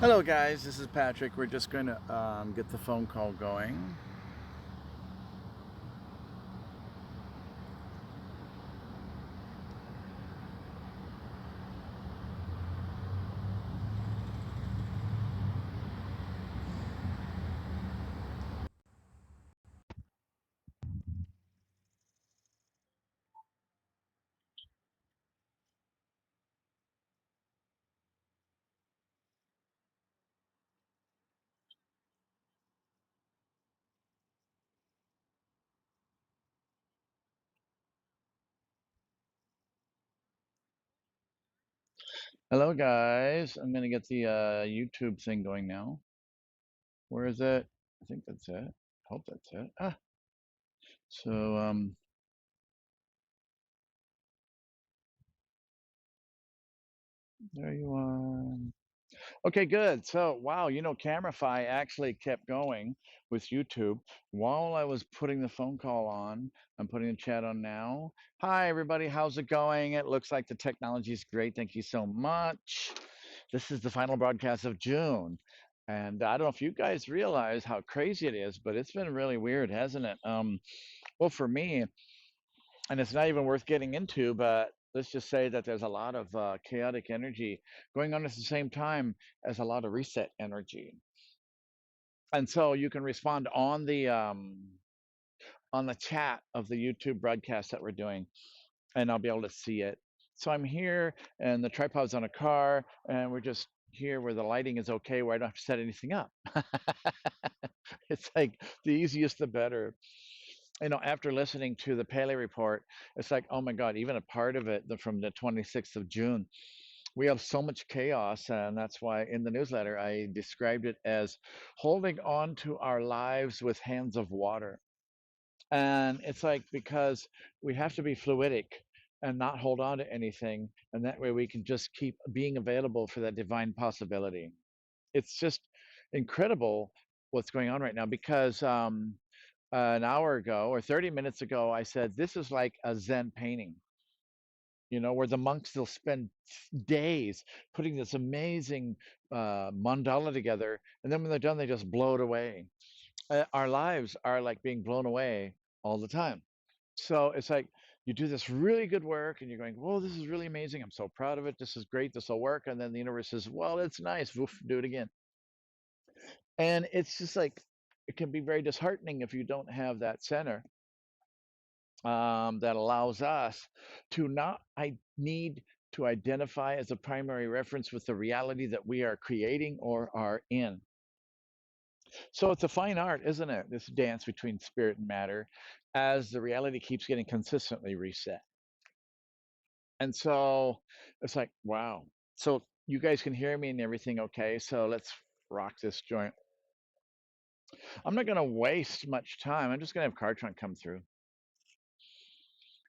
Hello guys, this is Patrick. We're just going to get the phone call going. Hello guys, I'm going to get the YouTube thing going now. Where is it? I think that's it. Hope that's it. So there you are. Okay, good. So, wow, CameraFi actually kept going with YouTube while I was putting the phone call on. I'm putting the chat on now. Hi, everybody. How's it going? It looks like the technology is great. Thank you so much. This is the final broadcast of June. And I don't know if you guys realize how crazy it is, but it's been really weird, hasn't it? Well, for me, and it's not even worth getting into, but let's just say that there's a lot of chaotic energy going on at the same time as a lot of reset energy. And so you can respond on the chat of the YouTube broadcast that we're doing, and I'll be able to see it. So I'm here, and the tripod's on a car, and we're just here where the lighting is okay, where I don't have to set anything up. It's like the easiest, the better. After listening to the Paley report, it's like, oh my God, even a part of it from the 26th of June, we have so much chaos. And that's why in the newsletter, I described it as holding on to our lives with hands of water. And it's like, because we have to be fluidic and not hold on to anything. And that way we can just keep being available for that divine possibility. It's just incredible what's going on right now because an hour ago or 30 minutes ago, I said, this is like a Zen painting, where the monks, they'll spend days putting this amazing mandala together. And then when they're done, they just blow it away. Our lives are like being blown away all the time. So it's like you do this really good work and you're going, whoa, this is really amazing. I'm so proud of it. This is great. This will work. And then the universe says, well, it's nice. Woof, do it again. And it's just like, it can be very disheartening if you don't have that center that allows us to not I need to identify as a primary reference with the reality that we are creating or are in. So it's a fine art, isn't it? This dance between spirit and matter as the reality keeps getting consistently reset. And so it's like, wow. So you guys can hear me and everything okay. So let's rock this joint. I'm not going to waste much time. I'm just going to have Kartron come through.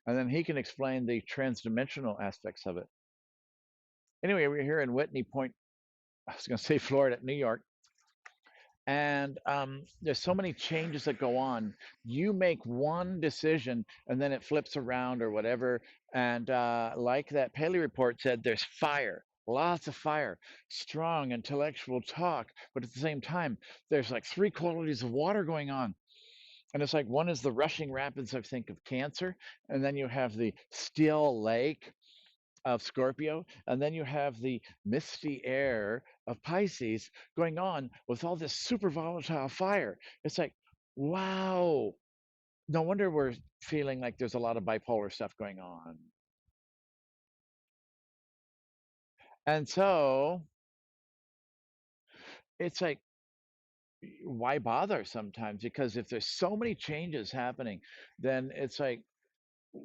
And then he can explain the transdimensional aspects of it. Anyway, we're here in Whitney Point, I was going to say Florida, New York. And there's so many changes that go on. You make one decision and then it flips around or whatever. And like that Paley report said, there's fire, lots of fire, strong intellectual talk. But at the same time, there's like three qualities of water going on. And it's like one is the rushing rapids, I think, of Cancer. And then you have the still lake of Scorpio, and then you have the misty air of Pisces going on with all this super volatile fire. It's like, wow. No wonder we're feeling like there's a lot of bipolar stuff going on. And so it's like, why bother sometimes? Because if there's so many changes happening, then it's like,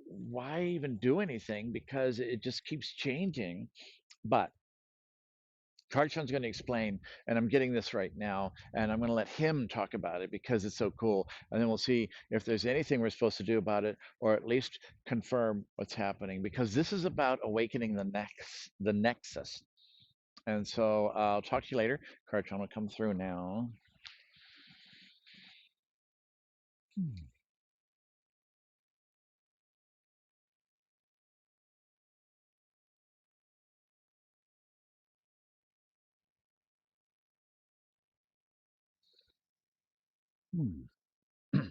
why even do anything? Because it just keeps changing. But Kartron's going to explain, and I'm getting this right now, and I'm going to let him talk about it because it's so cool. And then we'll see if there's anything we're supposed to do about it, or at least confirm what's happening, because this is about awakening the Nexus. And so I'll talk to you later. Kartron will come through now. Hmm.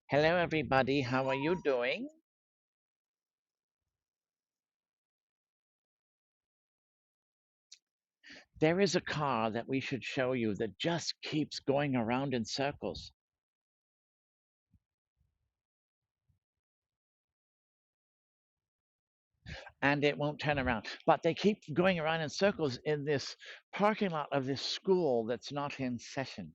Hello, everybody. How are you doing? There is a car that we should show you that just keeps going around in circles, and it won't turn around. But they keep going around in circles in this parking lot of this school that's not in session.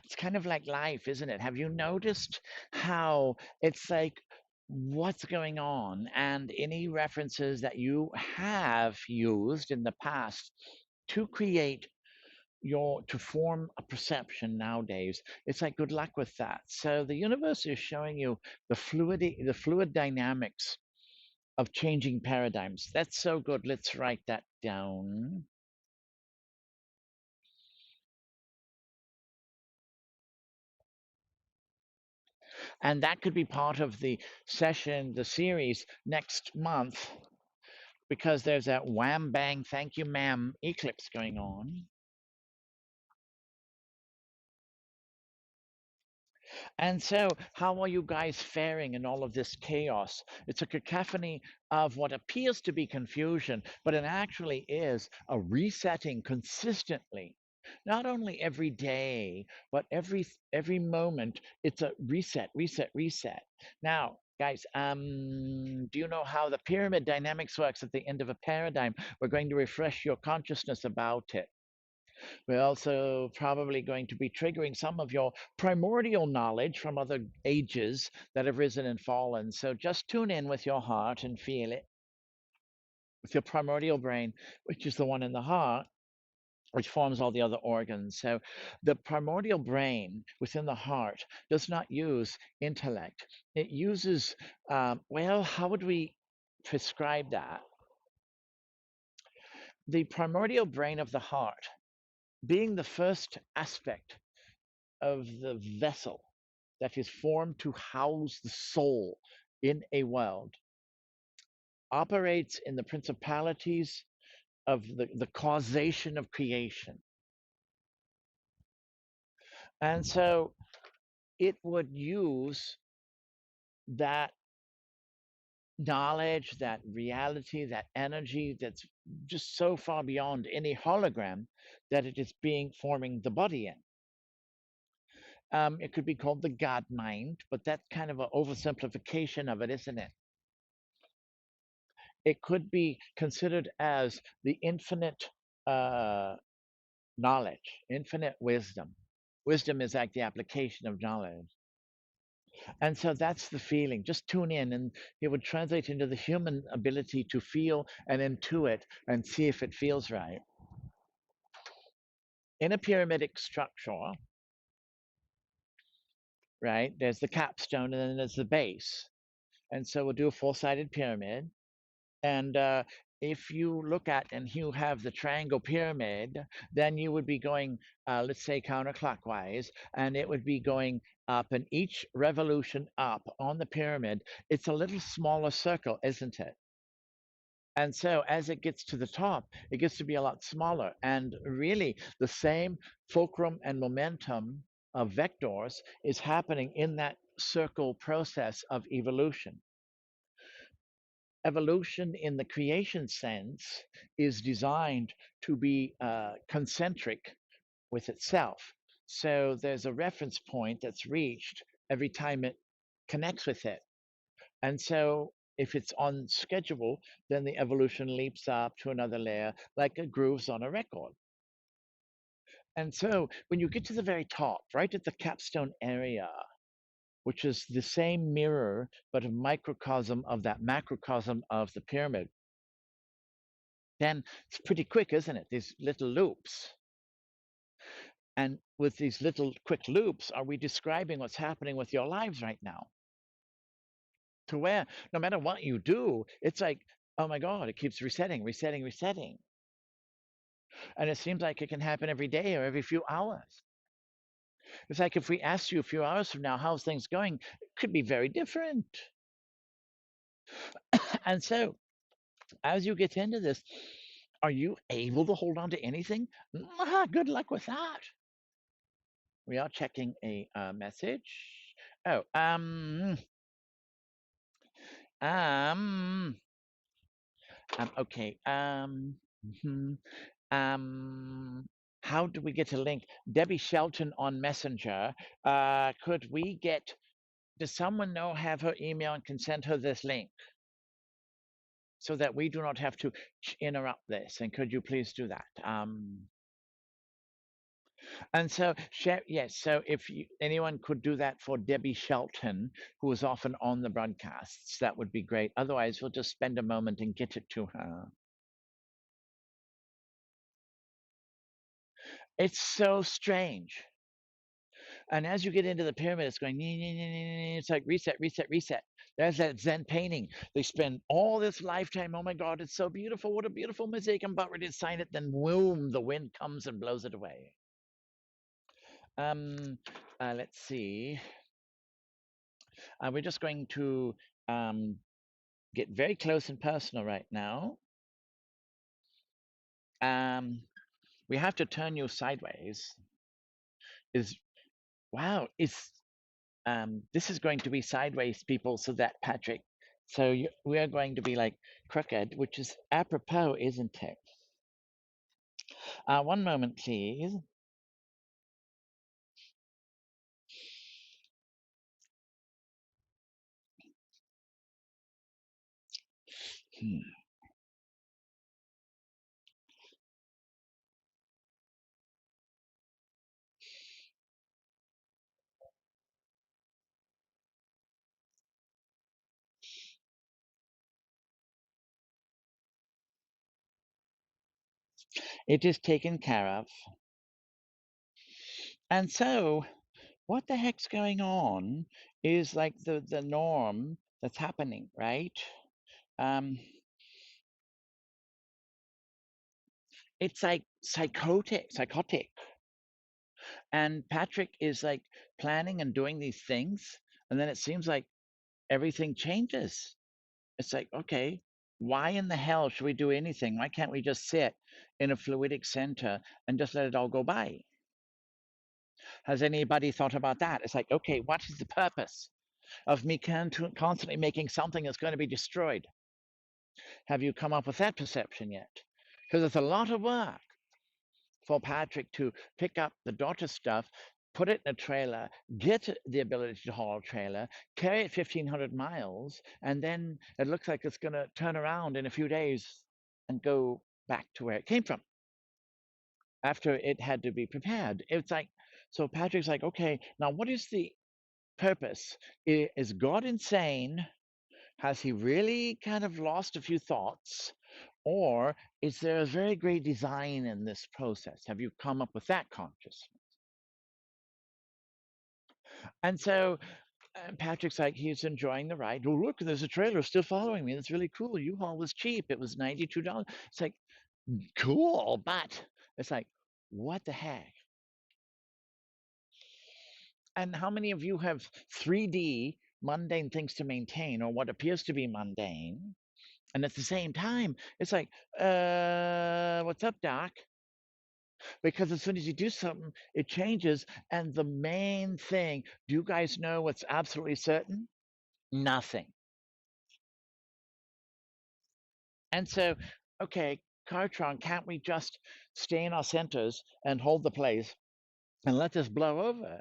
It's kind of like life, isn't it? Have you noticed how it's like, what's going on? And any references that you have used in the past to create to form a perception nowadays, it's like good luck with that. So the universe is showing you the fluid dynamics of changing paradigms. That's so good. Let's write that down. And that could be part of the session, the series next month, because there's that wham bang thank you ma'am eclipse going on. And so, how are you guys faring in all of this chaos? It's a cacophony of what appears to be confusion, but it actually is a resetting consistently. Not only every day, but every moment, it's a reset, reset, reset. Now, guys, do you know how the pyramid dynamics works at the end of a paradigm? We're going to refresh your consciousness about it. We're also probably going to be triggering some of your primordial knowledge from other ages that have risen and fallen. So just tune in with your heart and feel it with your primordial brain, which is the one in the heart, which forms all the other organs. So the primordial brain within the heart does not use intellect. It uses, well, how would we prescribe that? The primordial brain of the heart being the first aspect of the vessel that is formed to house the soul in a world operates in the principalities of the causation of creation. And so it would use that knowledge, that reality, that energy that's just so far beyond any hologram that it is being forming the body in. It could be called the God mind, but that's kind of an oversimplification of it, isn't it? It could be considered as the infinite uh, knowledge, infinite wisdom. Wisdom is like the application of knowledge. And so that's the feeling. Just tune in and it would translate into the human ability to feel and intuit and see if it feels right. In a pyramidic structure, right, there's the capstone and then there's the base. And so we'll do a four-sided pyramid. And if you look at and you have the triangle pyramid, then you would be going, let's say, counterclockwise, and it would be going up. And each revolution up on the pyramid, it's a little smaller circle, isn't it? And so as it gets to the top, it gets to be a lot smaller. And really, the same fulcrum and momentum of vectors is happening in that circle process of evolution. Evolution in the creation sense is designed to be concentric with itself. So there's a reference point that's reached every time it connects with it. And so if it's on schedule, then the evolution leaps up to another layer like a grooves on a record. And so when you get to the very top, right at the capstone area, which is the same mirror, but a microcosm of that macrocosm of the pyramid, then it's pretty quick, isn't it? These little loops. And with these little quick loops, are we describing what's happening with your lives right now? To where no matter what you do, it's like, oh my God, it keeps resetting, resetting, resetting. And it seems like it can happen every day or every few hours. It's like if we asked you a few hours from now, how's things going? It could be very different. And so as you get into this, are you able to hold on to anything? Good luck with that. We are checking a message. Oh, okay. Mhm. Um, how do we get a link? Debbie Shelton on Messenger. Could we get? Does someone know have her email and can send her this link so that we do not have to interrupt this? And could you please do that? And so, yes. So, if anyone could do that for Debbie Shelton, who is often on the broadcasts, that would be great. Otherwise, we'll just spend a moment and get it to her. It's so strange. And as you get into the pyramid, it's going, it's like reset, reset, reset. There's that Zen painting. They spend all this lifetime. Oh my God, it's so beautiful. What a beautiful mosaic. I'm about ready to sign it. Then, boom, the wind comes and blows it away. Let's see. We're just going to get very close and personal right now. We have to turn you sideways. Wow, this is going to be sideways, people, so that Patrick, so we are going to be like crooked, which is apropos, isn't it? One moment, please. It is taken care of. And so, what the heck's going on is like the norm that's happening, right? It's like psychotic. And Patrick is like planning and doing these things, and then it seems like everything changes. It's like, okay, why in the hell should we do anything? Why can't we just sit in a fluidic center and just let it all go by? Has anybody thought about that? It's like, okay, what is the purpose of me constantly making something that's going to be destroyed? Have you come up with that perception yet? Because it's a lot of work for Patrick to pick up the daughter's stuff, put it in a trailer, get the ability to haul a trailer, carry it 1,500 miles, and then it looks like it's going to turn around in a few days and go back to where it came from after it had to be prepared. It's like, so Patrick's like, okay, now what is the purpose? Is God insane? Has he really kind of lost a few thoughts? Or is there a very great design in this process? Have you come up with that consciousness? And so Patrick's like, he's enjoying the ride. Oh, look, there's a trailer still following me. That's really cool. U-Haul was cheap. It was $92. It's like, cool, but it's like, what the heck? And how many of you have 3D mundane things to maintain or what appears to be mundane? And at the same time, it's like, what's up, Doc? Because as soon as you do something, it changes. And the main thing, do you guys know what's absolutely certain? Nothing. And so, okay, Kartron, can't we just stay in our centers and hold the place and let this blow over?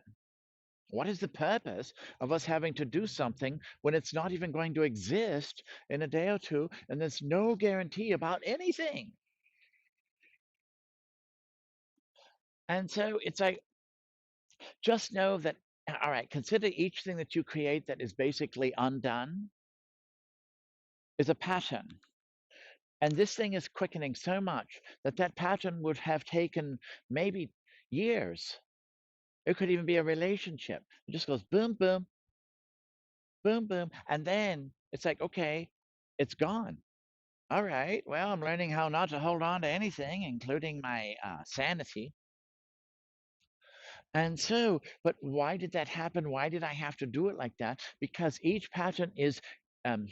What is the purpose of us having to do something when it's not even going to exist in a day or two and there's no guarantee about anything? And so it's like, just know that, all right, consider each thing that you create that is basically undone is a pattern. And this thing is quickening so much that that pattern would have taken maybe years. It could even be a relationship. It just goes boom, boom, boom, boom. And then it's like, okay, it's gone. All right, well, I'm learning how not to hold on to anything, including my sanity. And so, but why did that happen? Why did I have to do it like that? Because each pattern is um,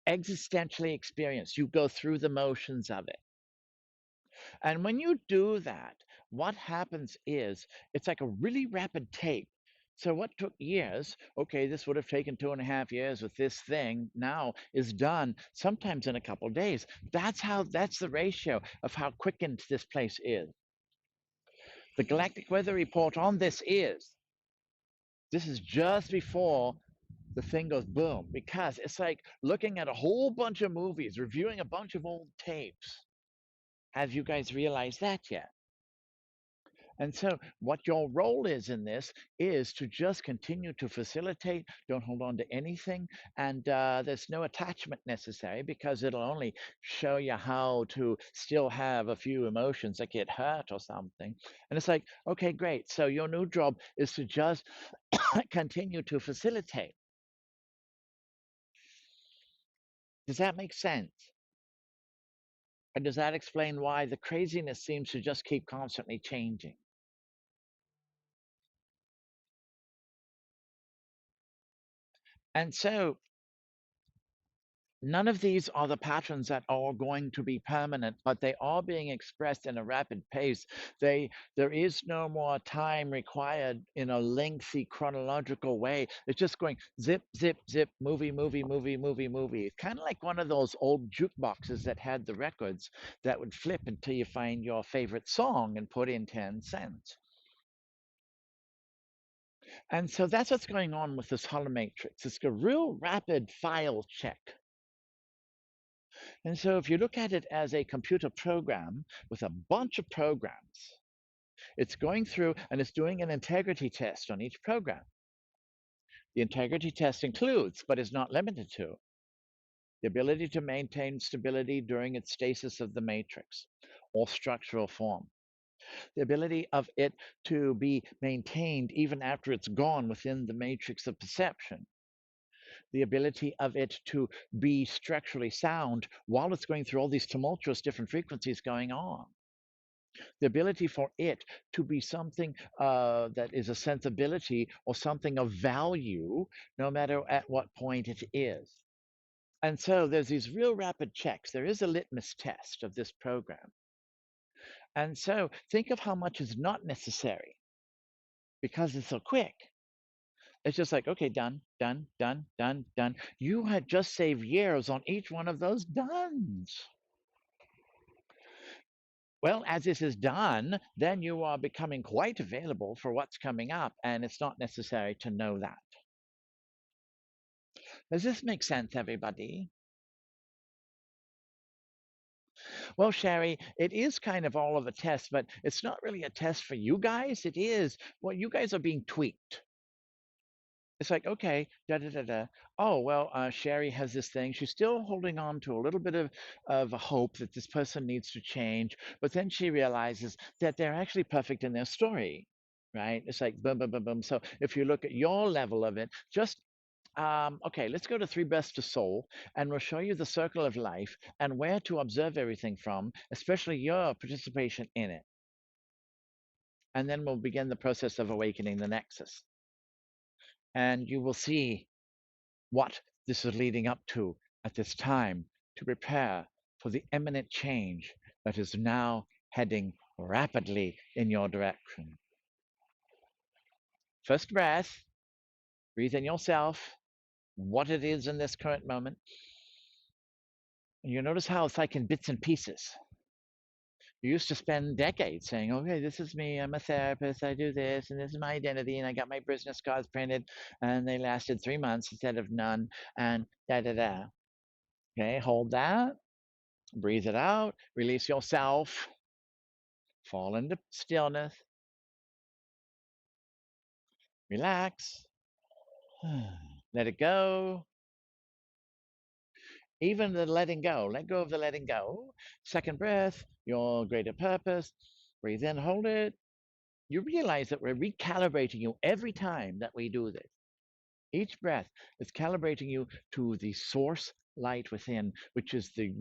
existentially experienced. You go through the motions of it. And when you do that, what happens is it's like a really rapid tape. So what took years, okay, this would have taken 2.5 years with this thing, now is done sometimes in a couple days. That's the ratio of how quickened this place is. The galactic weather report on this is just before the thing goes boom, because it's like looking at a whole bunch of movies, reviewing a bunch of old tapes. Have you guys realized that yet? And so, what your role is in this is to just continue to facilitate, don't hold on to anything, and there's no attachment necessary because it'll only show you how to still have a few emotions that get hurt or something. And it's like, okay, great. So, your new job is to just continue to facilitate. Does that make sense? And does that explain why the craziness seems to just keep constantly changing? And so, none of these are the patterns that are going to be permanent, but they are being expressed in a rapid pace. There is no more time required in a lengthy chronological way. It's just going zip, zip, zip, movie, movie, movie, movie, movie. It's kind of like one of those old jukeboxes that had the records that would flip until you find your favorite song and put in 10 cents. And so that's what's going on with this holomatrix. It's a real rapid file check. And so if you look at it as a computer program with a bunch of programs, it's going through and it's doing an integrity test on each program. The integrity test includes, but is not limited to, the ability to maintain stability during its stasis of the matrix or structural form, the ability of it to be maintained even after it's gone within the matrix of perception, the ability of it to be structurally sound while it's going through all these tumultuous different frequencies going on, the ability for it to be something that is a sensibility or something of value, no matter at what point it is. And so there's these real rapid checks. There is a litmus test of this program. And so think of how much is not necessary because it's so quick. It's just like, okay, done, done, done, done, done. You had just saved years on each one of those dones. Well, as this is done, then you are becoming quite available for what's coming up, and it's not necessary to know that. Does this make sense, everybody? Well, Sherry, it is kind of all of a test, but it's not really a test for you guys. It is, well, you guys are being tweaked. It's like, okay, da da da da. Oh, well, Sherry has this thing. She's still holding on to a little bit of a hope that this person needs to change, but then she realizes that they're actually perfect in their story, right? It's like boom, boom, boom, boom. So if you look at your level of it, just okay, let's go to Three Breaths to Soul, and we'll show you the circle of life and where to observe everything from, especially your participation in it. And then we'll begin the process of awakening the Nexus. And you will see what this is leading up to at this time to prepare for the imminent change that is now heading rapidly in your direction. First breath, breathe in yourself, what it is in this current moment. And you notice how it's like in bits and pieces. You used to spend decades saying, okay, this is me, I'm a therapist, I do this, and this is my identity, and I got my business cards printed, and they lasted 3 months instead of none, and da da da. Okay, hold that, breathe it out, release yourself, fall into stillness, relax, let it go. Even the letting go, let go of the letting go. Second breath, your greater purpose, breathe in, hold it. You realize that we're recalibrating you every time that we do this. Each breath is calibrating you to the source light within, which is the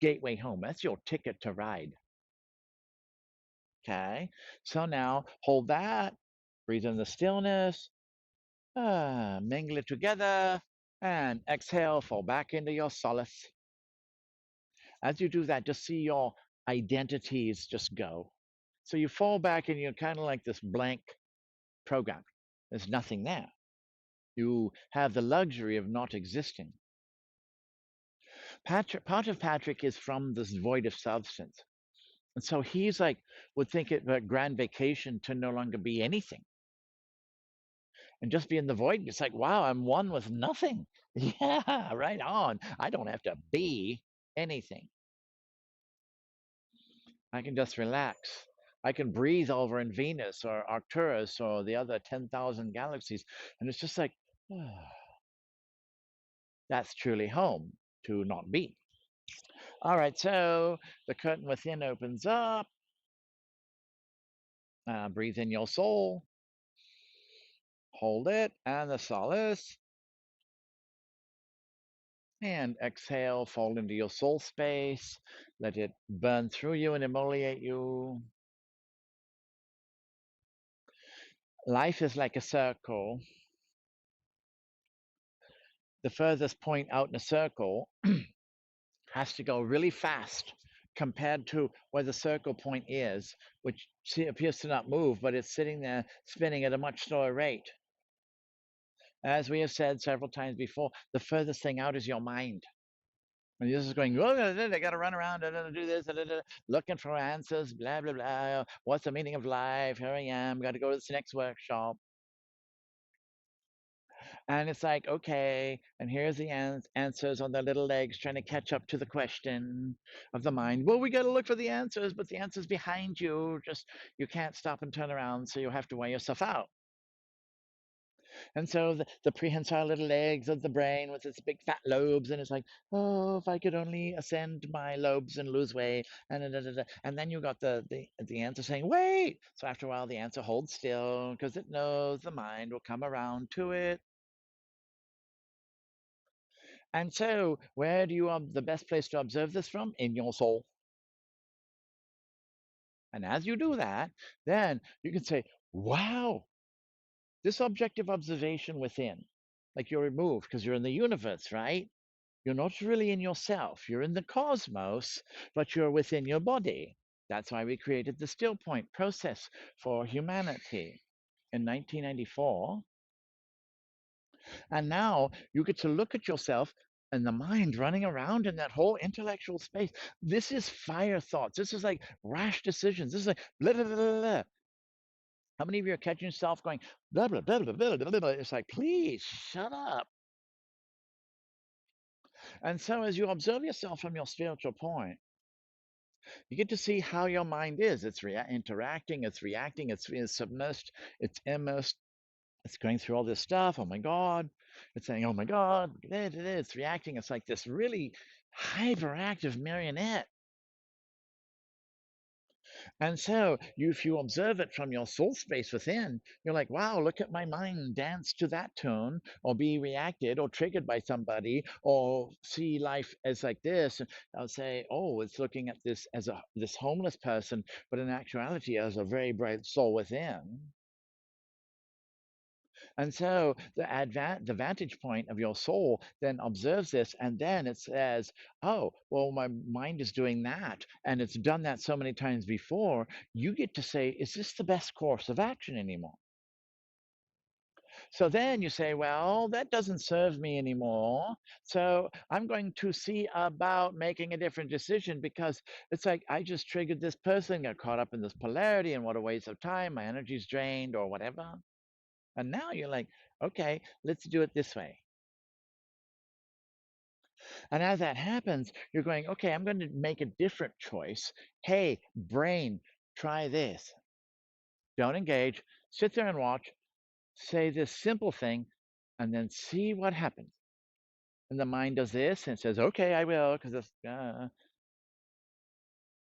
gateway home. That's your ticket to ride. Okay, so now hold that, breathe in the stillness, mingle it together, and exhale, fall back into your solace. As you do that, just see your identities just go. So you fall back and you're kind of like this blank program. There's nothing there. You have the luxury of not existing. Part of Patrick is from this void of substance. And so he's like, would think it a grand vacation to no longer be anything and just be in the void. It's like, wow, I'm one with nothing. Yeah, right on. I don't have to be anything. I can just relax. I can breathe over in Venus or Arcturus or the other 10,000 galaxies. And it's just like, that's truly home to not be. All right, so the curtain within opens up. Breathe in your soul. Hold it and the solace. And exhale, fall into your soul space. Let it burn through you and emoliate you. Life is like a circle. The furthest point out in a circle has to go really fast compared to where the circle point is, which appears to not move, but it's sitting there spinning at a much slower rate. As we have said several times before, the furthest thing out is your mind. And you're just going, oh, I got to run around, do this, looking for answers, blah, blah, blah. What's the meaning of life? Here I am, got to go to this next workshop. And it's like, okay, and here's the answers on their little legs trying to catch up to the question of the mind. Well, we got to look for the answers, but the answer's behind you. Just, you can't stop and turn around, so you have to weigh yourself out. And so the prehensile little legs of the brain with its big fat lobes, and it's like, oh, if I could only ascend my lobes and lose weight, and then you got the answer saying, wait. So after a while, the answer holds still because it knows the mind will come around to it. And so, where do you the best place to observe this from? In your soul. And as you do that, then you can say, wow, this objective observation within, like you're removed because you're in the universe, right? You're not really in yourself. You're in the cosmos, but you're within your body. That's why we created the still point process for humanity in 1994. And now you get to look at yourself and the mind running around in that whole intellectual space. This is fire thoughts. This is like rash decisions. This is like blah, blah, blah, blah, blah. How many of you are catching yourself going blah, blah, blah, blah, blah, blah, blah? It's like, please shut up. And so as you observe yourself from your spiritual point, you get to see how your mind is. It's interacting, it's reacting, it's submersed, it's immersed, it's going through all this stuff. Oh my God. It's saying, oh my God, it's reacting. It's like this really hyperactive marionette. And so if you observe it from your soul space within, you're like, wow, look at my mind dance to that tune, or be reacted or triggered by somebody, or see life as like this. And I'll say, oh, it's looking at this as this homeless person, but in actuality as a very bright soul within. And so the vantage point of your soul then observes this, and then it says, oh, well, my mind is doing that, and it's done that so many times before. You get to say, is this the best course of action anymore? So then you say, well, that doesn't serve me anymore. So I'm going to see about making a different decision, because it's like I just triggered this person, got caught up in this polarity, and what a waste of time. My energy's drained or whatever. And now you're like, okay, let's do it this way. And as that happens, you're going, okay, I'm going to make a different choice. Hey, brain, try this. Don't engage. Sit there and watch. Say this simple thing, and then see what happens. And the mind does this and says, okay, I will, because it's.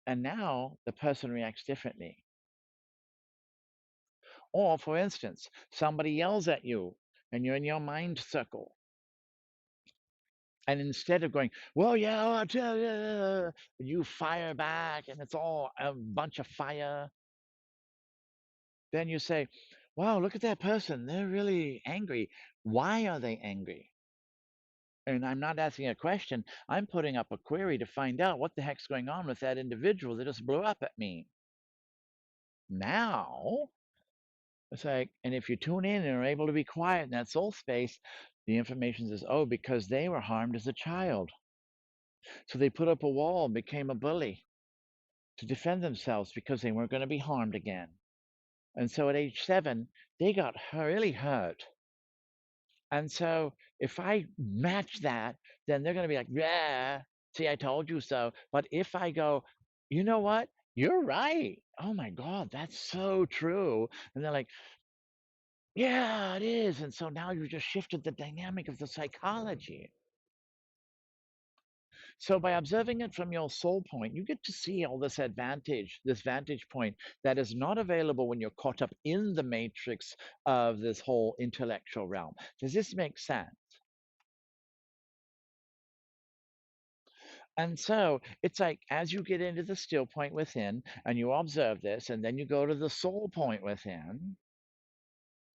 And now the person reacts differently. Or, for instance, somebody yells at you, and you're in your mind circle. And instead of going, well, yeah, I'll tell you, you fire back and it's all a bunch of fire. Then you say, wow, look at that person. They're really angry. Why are they angry? And I'm not asking a question. I'm putting up a query to find out what the heck's going on with that individual that just blew up at me. Now, it's like, and if you tune in and are able to be quiet in that soul space, the information says, oh, because they were harmed as a child. So they put up a wall and became a bully to defend themselves because they weren't going to be harmed again. And so at age 7, they got really hurt. And so if I match that, then they're going to be like, yeah, see, I told you so. But if I go, you know what? You're right. Oh my God, that's so true. And they're like, yeah, it is. And so now you just shifted the dynamic of the psychology. So by observing it from your soul point, you get to see all this advantage, this vantage point that is not available when you're caught up in the matrix of this whole intellectual realm. Does this make sense? And so it's like as you get into the still point within and you observe this, and then you go to the soul point within.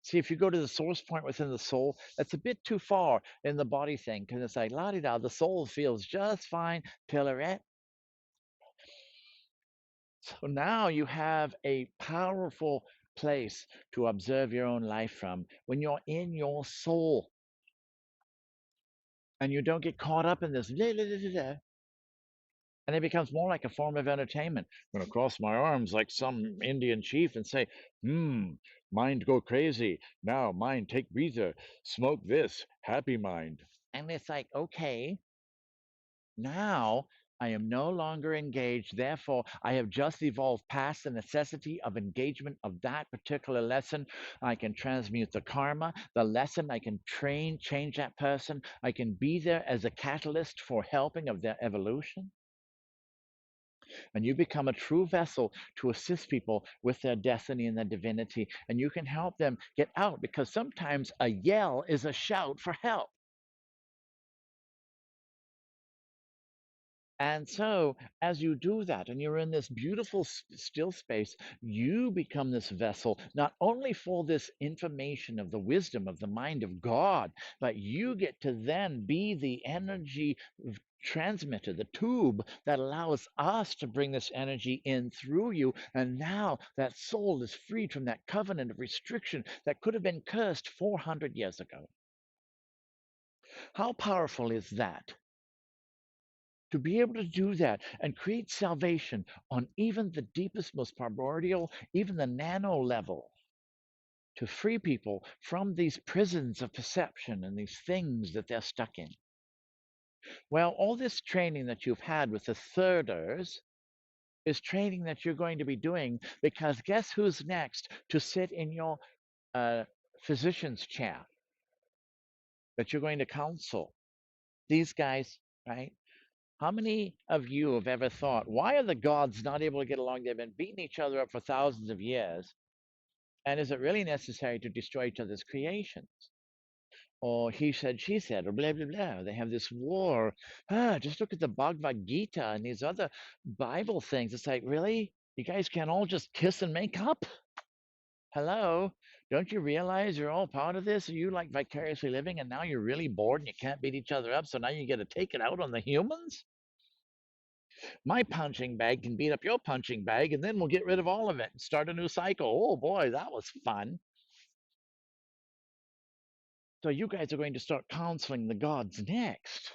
See, if you go to the source point within the soul, that's a bit too far in the body thing because it's like la di da, the soul feels just fine, pillar. So now you have a powerful place to observe your own life from when you're in your soul and you don't get caught up in this. And it becomes more like a form of entertainment. I'm going to cross my arms like some Indian chief and say, mind go crazy. Now, mind, take breather. Smoke this. Happy mind. And it's like, okay, now I am no longer engaged. Therefore, I have just evolved past the necessity of engagement of that particular lesson. I can transmute the karma, the lesson. I can change that person. I can be there as a catalyst for helping of their evolution. And you become a true vessel to assist people with their destiny and their divinity. And you can help them get out because sometimes a yell is a shout for help. And so, as you do that, and you're in this beautiful still space, you become this vessel, not only for this information of the wisdom of the mind of God, but you get to then be the energy transmitter, the tube that allows us to bring this energy in through you. And now that soul is freed from that covenant of restriction that could have been cursed 400 years ago. How powerful is that? To be able to do that and create salvation on even the deepest, most primordial, even the nano level, to free people from these prisons of perception and these things that they're stuck in. Well, all this training that you've had with the thirders is training that you're going to be doing because guess who's next to sit in your physician's chair that you're going to counsel? These guys, right? How many of you have ever thought, why are the gods not able to get along? They've been beating each other up for thousands of years. And is it really necessary to destroy each other's creations? Or he said, she said, or blah, blah, blah. They have this war. Just look at the Bhagavad Gita and these other Bible things. It's like, really? You guys can't all just kiss and make up? Hello? Don't you realize you're all part of this? Are you like vicariously living and now you're really bored and you can't beat each other up? So now you get to take it out on the humans? My punching bag can beat up your punching bag, and then we'll get rid of all of it and start a new cycle. Oh boy, that was fun. So you guys are going to start counseling the gods next.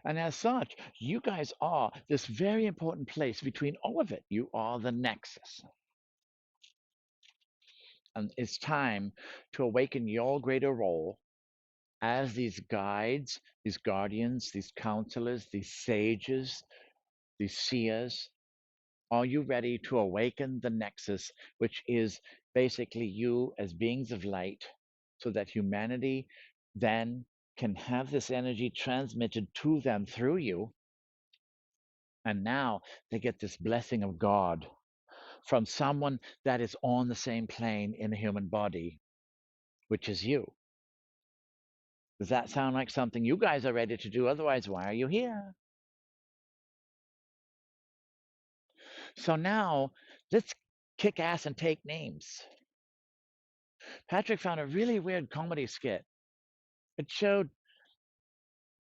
And as such, you guys are this very important place between all of it. You are the nexus. And it's time to awaken your greater role as these guides, these guardians, these counselors, these sages, these seers. Are you ready to awaken the nexus, which is basically you as beings of light, so that humanity then can have this energy transmitted to them through you? And now they get this blessing of God from someone that is on the same plane in a human body, which is you. Does that sound like something you guys are ready to do? Otherwise, why are you here? So now let's kick ass and take names. Patrick found a really weird comedy skit. It showed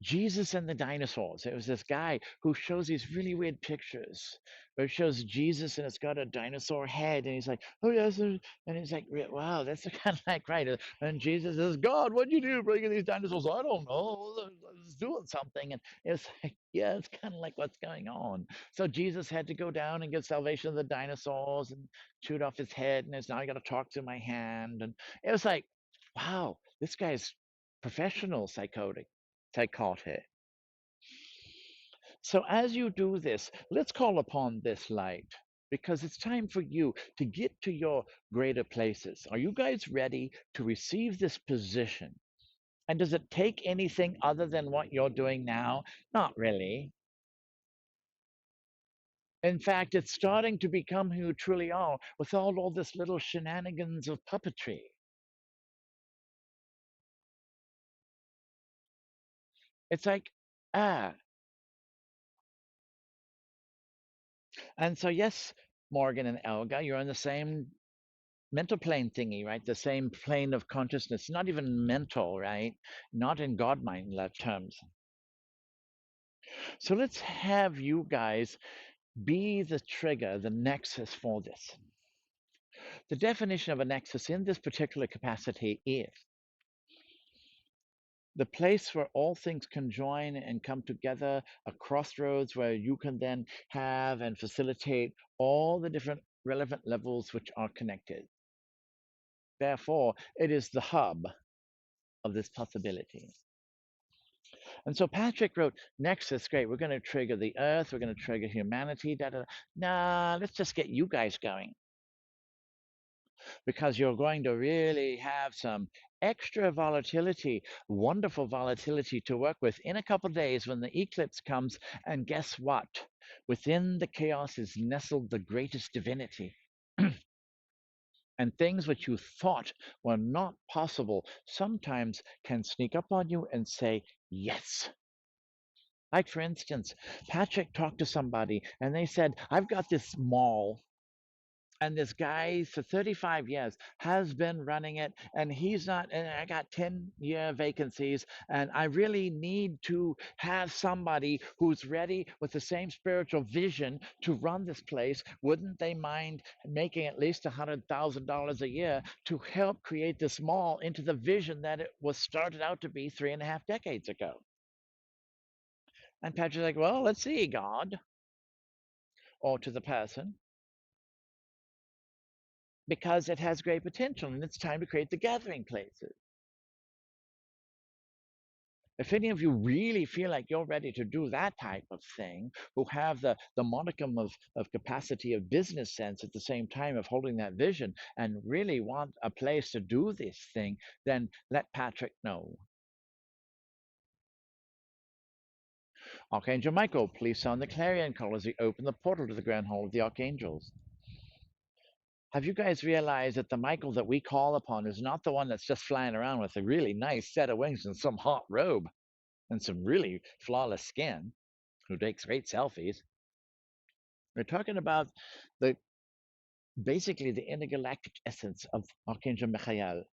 Jesus and the dinosaurs. It was this guy who shows these really weird pictures where it shows Jesus and it's got a dinosaur head, and he's like, "Oh yes," and he's like, "Wow, that's kind of like right." And Jesus says, "God, what'd you do bringing these dinosaurs?" "I don't know. I was doing something." And it's like, yeah, it's kind of like what's going on. So Jesus had to go down and give salvation to the dinosaurs and chewed off his head, and it's now I got to talk to my hand, and it was like, wow, this guy's professional psychotic. So as you do this, let's call upon this light because it's time for you to get to your greater places. Are you guys ready to receive this position? And does it take anything other than what you're doing now? Not really. In fact, it's starting to become who you truly are with all this little shenanigans of puppetry. It's like, ah. And so, yes, Morgan and Elga, you're on the same mental plane thingy, right? The same plane of consciousness, not even mental, right? Not in God mind terms. So let's have you guys be the trigger, the nexus for this. The definition of a nexus in this particular capacity is the place where all things conjoin and come together, a crossroads where you can then have and facilitate all the different relevant levels which are connected. Therefore, it is the hub of this possibility. And so Patrick wrote, Nexus, great. We're going to trigger the Earth. We're going to trigger humanity. Da, da, da. Nah, let's just get you guys going because you're going to really have some extra volatility, wonderful volatility to work with in a couple of days when the eclipse comes. And guess what? Within the chaos is nestled the greatest divinity. And things which you thought were not possible sometimes can sneak up on you and say, yes. Like, for instance, Patrick talked to somebody and they said, I've got this mall. And this guy for 35 years has been running it, and he's not, and I got 10-year vacancies, and I really need to have somebody who's ready with the same spiritual vision to run this place. Wouldn't they mind making at least $100,000 a year to help create this mall into the vision that it was started out to be 3.5 decades ago? And Patrick's like, well, let's see, God, or to the person, because it has great potential and it's time to create the gathering places. If any of you really feel like you're ready to do that type of thing, who have the modicum of capacity of business sense at the same time of holding that vision and really want a place to do this thing, then let Patrick know. Archangel Michael, please sound the clarion call as we open the portal to the grand hall of the archangels. Have you guys realized that the Michael that we call upon is not the one that's just flying around with a really nice set of wings and some hot robe and some really flawless skin, who takes great selfies? We're talking about the basically the intergalactic essence of Archangel Michael.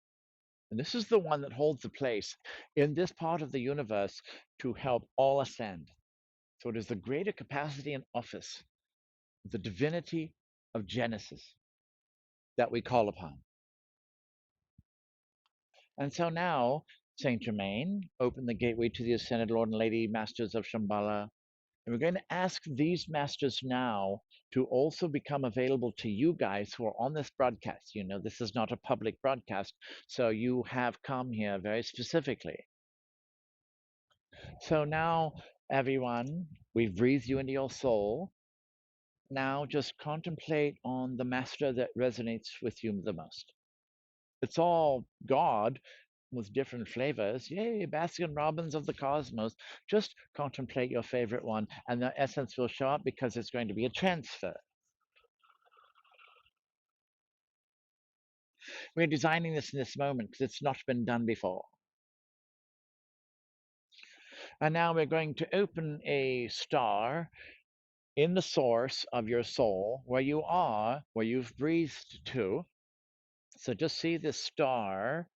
And this is the one that holds the place in this part of the universe to help all ascend. So it is the greater capacity and office, the divinity of Genesis that we call upon. And so now, Saint Germain, open the gateway to the ascended Lord and Lady Masters of Shambhala. And we're going to ask these masters now to also become available to you guys who are on this broadcast. You know, this is not a public broadcast, so you have come here very specifically. So now, everyone, we've breathed you into your soul. Now just contemplate on the master that resonates with you the most. It's all God with different flavors. Yay, Baskin Robbins of the cosmos. Just contemplate your favorite one, and the essence will show up because it's going to be a transfer. We're designing this in this moment because it's not been done before. And now we're going to open a star in the source of your soul where you are, where you've breathed to. So just see this star,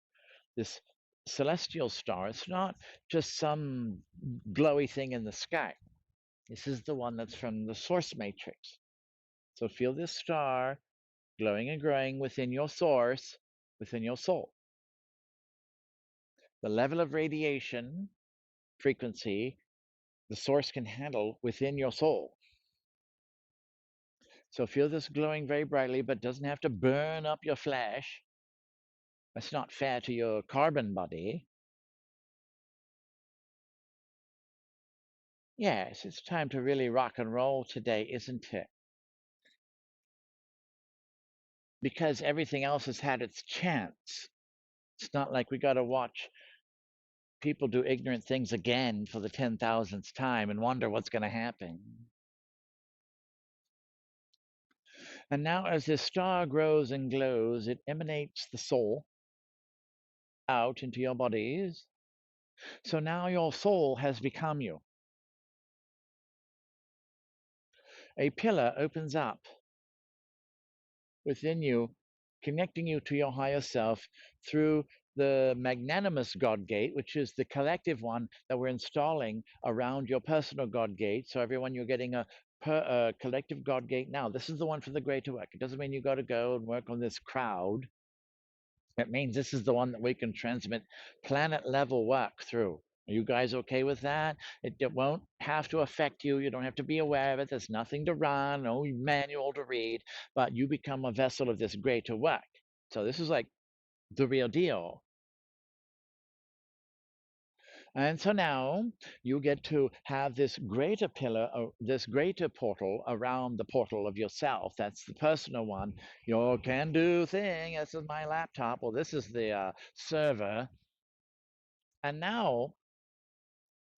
this celestial star. It's not just some glowy thing in the sky. This is the one that's from the source matrix. So feel this star glowing and growing within your source, within your soul. The level of radiation frequency the source can handle within your soul. So feel this glowing very brightly, but doesn't have to burn up your flesh. That's not fair to your carbon body. Yes, it's time to really rock and roll today, isn't it? Because everything else has had its chance. It's not like we got to watch people do ignorant things again for the 10,000th time and wonder what's going to happen. And now, as this star grows and glows, it emanates the soul out into your bodies. So now your soul has become you. A pillar opens up within you, connecting you to your higher self through the magnanimous God gate, which is the collective one that we're installing around your personal God gate. So everyone, you're getting a collective God gate now. This is the one for the greater work. It doesn't mean you got to go and work on this crowd. It means this is the one that we can transmit planet level work through. Are you guys okay with that? It won't have to affect you. You don't have to be aware of it. There's nothing to run, no manual to read, but you become a vessel of this greater work. So this is like the real deal. And so now you get to have this greater pillar, this greater portal around the portal of yourself. That's the personal one. Your can do thing. This is my laptop. Well, this is the server. And now,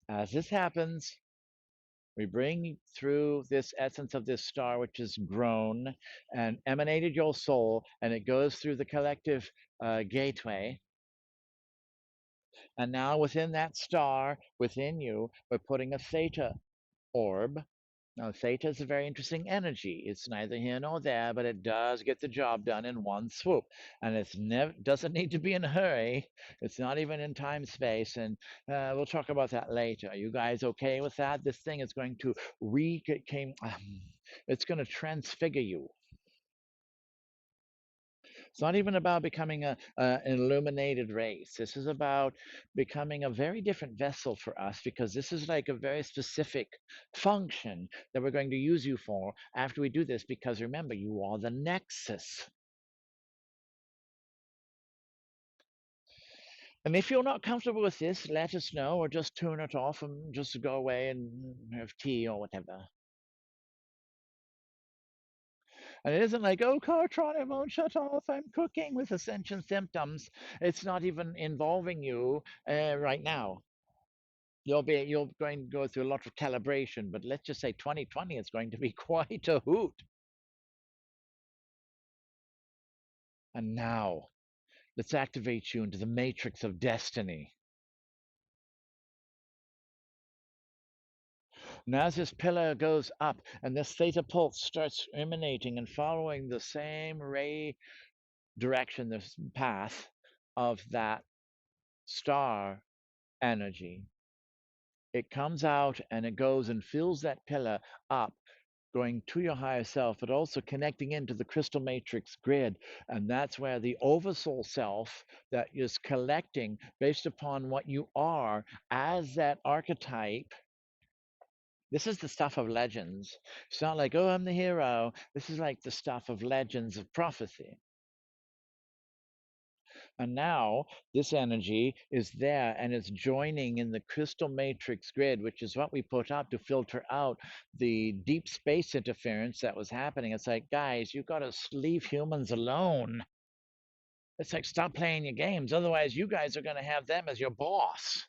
as this happens, we bring through this essence of this star, which has grown and emanated your soul, and it goes through the collective gateway. And now, within that star, within you, we're putting a theta orb. Now, theta is a very interesting energy. It's neither here nor there, but it does get the job done in one swoop. And it's never doesn't need to be in a hurry. It's not even in time space. And we'll talk about that later. Are you guys okay with that? This thing is going to it's going to transfigure you. It's not even about becoming an illuminated race. This is about becoming a very different vessel for us because this is like a very specific function that we're going to use you for after we do this. Because remember, you are the Nexxus. And if you're not comfortable with this, let us know or just turn it off and just go away and have tea or whatever. And it isn't like, oh, Kartron, it won't shut off. I'm cooking with ascension symptoms. It's not even involving you right now. You're going to go through a lot of calibration, but let's just say 2020 is going to be quite a hoot. And now, let's activate you into the matrix of destiny. And as this pillar goes up and this theta pulse starts emanating and following the same ray direction, this path of that star energy, it comes out and it goes and fills that pillar up, going to your higher self, but also connecting into the crystal matrix grid. And that's where the oversoul self that is collecting based upon what you are as that archetype. This is the stuff of legends. It's not like, oh, I'm the hero. This is like the stuff of legends of prophecy. And now this energy is there and it's joining in the crystal matrix grid, which is what we put up to filter out the deep space interference that was happening. It's like, guys, you got to leave humans alone. It's like, stop playing your games. Otherwise, you guys are going to have them as your boss.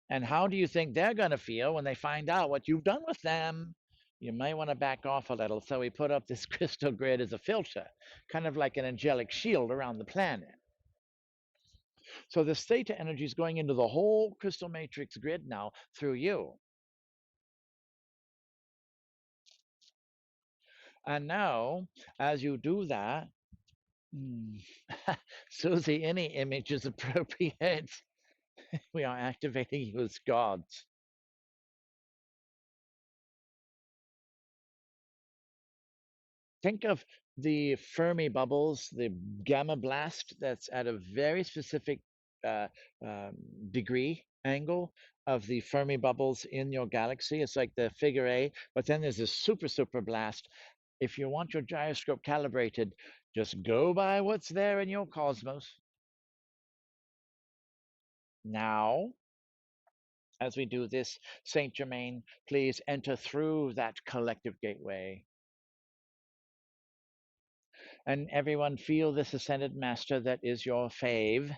And how do you think they're going to feel when they find out what you've done with them? You might want to back off a little. So we put up this crystal grid as a filter, kind of like an angelic shield around the planet. So this theta energy is going into the whole crystal matrix grid now through you. And now, as you do that, Mm. Susie, any image is appropriate. We are activating you as gods. Think of the Fermi bubbles, the gamma blast that's at a very specific uh, um, degree angle of the Fermi bubbles in your galaxy. It's like the figure eight, but then there's this super blast. If you want your gyroscope calibrated, just go by what's there in your cosmos. Now, as we do this, Saint Germain, please enter through that collective gateway. And everyone feel this ascended master that is your fave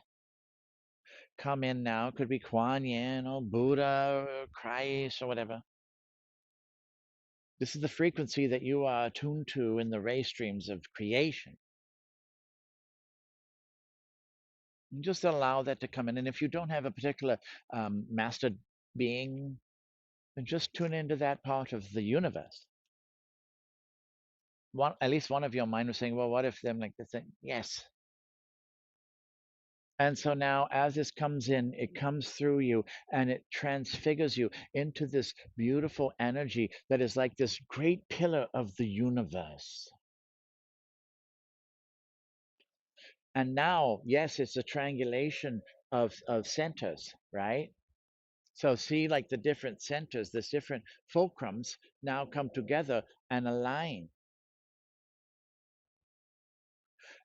come in now. Could be Kuan Yin or Buddha or Christ or whatever. This is the frequency that you are attuned to in the ray streams of creation. And just allow that to come in. And if you don't have a particular master being, then just tune into that part of the universe. At least one of your mind was saying, well, what if them like this? Yes. And so now, as this comes in, it comes through you and it transfigures you into this beautiful energy that is like this great pillar of the universe. And now, yes, it's a triangulation of centers, right? So see, like the different centers, this different fulcrums now come together and align.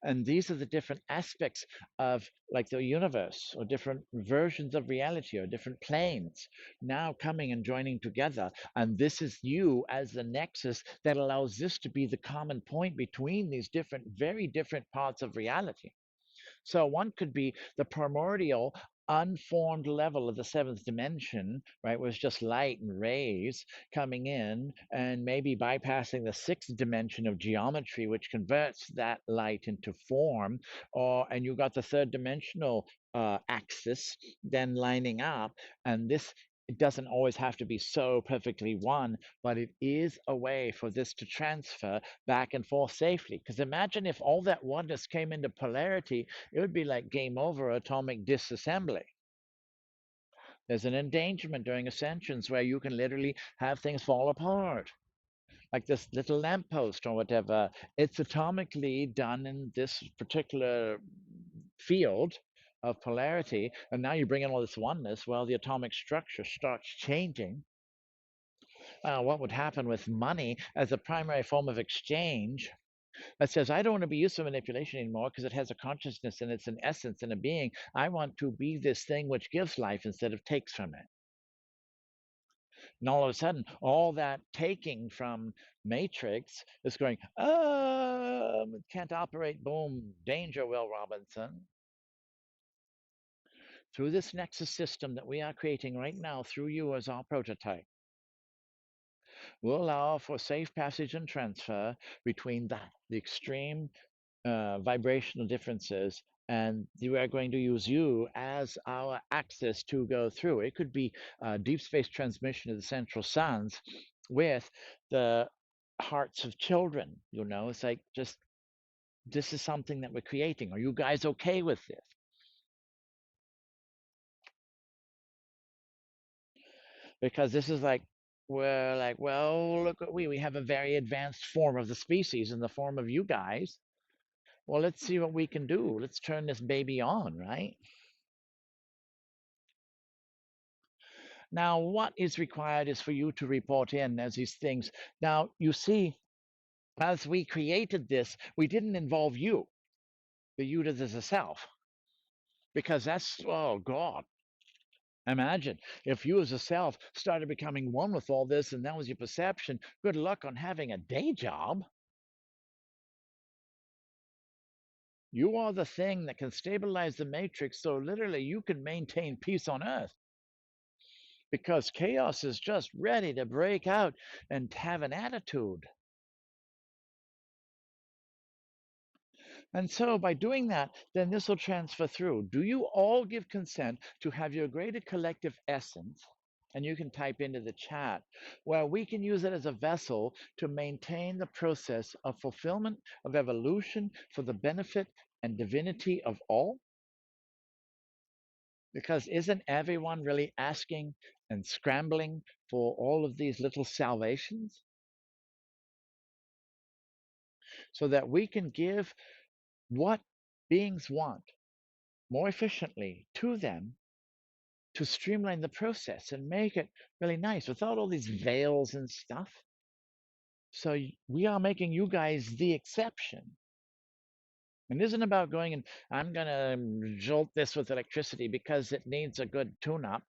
And these are the different aspects of like the universe or different versions of reality or different planes now coming and joining together. And this is you as the nexus that allows this to be the common point between these different, very different parts of reality. So one could be the primordial unformed level of the seventh dimension, right, was just light and rays coming in and maybe bypassing the sixth dimension of geometry, which converts that light into form, or and you got the third dimensional axis then lining up, and this it doesn't always have to be so perfectly one, but it is a way for this to transfer back and forth safely. Because imagine if all that oneness came into polarity, it would be like game over atomic disassembly. There's an endangerment during ascensions where you can literally have things fall apart, like this little lamppost or whatever. It's atomically done in this particular field of polarity, and now you bring in all this oneness. Well, the atomic structure starts changing. What would happen with money as a primary form of exchange that says, I don't want to be used for manipulation anymore because it has a consciousness and it's an essence and a being. I want to be this thing which gives life instead of takes from it. And all of a sudden, all that taking from Matrix is going, can't operate, boom, danger, Will Robinson. Through this Nexus system that we are creating right now, through you as our prototype, will allow for safe passage and transfer between the extreme vibrational differences, and we are going to use you as our axis to go through. It could be deep space transmission of the central suns with the hearts of children. You know, it's like just this is something that we're creating. Are you guys okay with this? Because this is like we're like, well, look what we have a very advanced form of the species in the form of you guys. Well, let's see what we can do. Let's turn this baby on, right? Now, what is required is for you to report in as these things. Now, you see, as we created this, we didn't involve you, the you as a self, because that's, oh God. Imagine if you as a self started becoming one with all this and that was your perception, good luck on having a day job. You are the thing that can stabilize the matrix so literally you can maintain peace on earth because chaos is just ready to break out and have an attitude. And so by doing that, then this will transfer through. Do you all give consent to have your greater collective essence and you can type into the chat, where we can use it as a vessel to maintain the process of fulfillment of evolution for the benefit and divinity of all? Because isn't everyone really asking and scrambling for all of these little salvations so that we can give what beings want more efficiently to them to streamline the process and make it really nice without all these veils and stuff? So we are making you guys the exception. And it isn't about going and I'm going to jolt this with electricity because it needs a good tune up.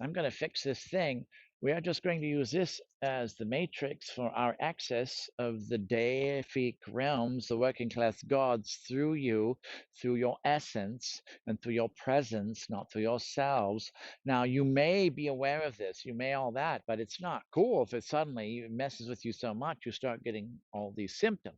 I'm going to fix this thing. We are just going to use this as the matrix for our access of the deific realms, the working class gods, through you, through your essence, and through your presence, not through yourselves. Now, you may be aware of this, you may all that, but it's not cool if it suddenly messes with you so much you start getting all these symptoms.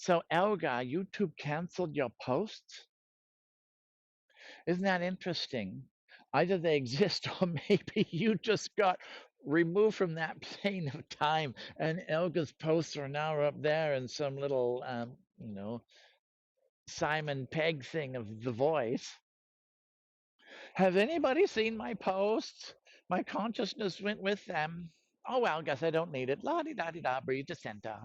So, Elga, YouTube canceled your posts? Isn't that interesting? Either they exist or maybe you just got removed from that plane of time and Elga's posts are now up there in some little, Simon Pegg thing of The Voice. Has anybody seen my posts? My consciousness went with them. Oh, well, guess I don't need it. La di da di da, breathe to center.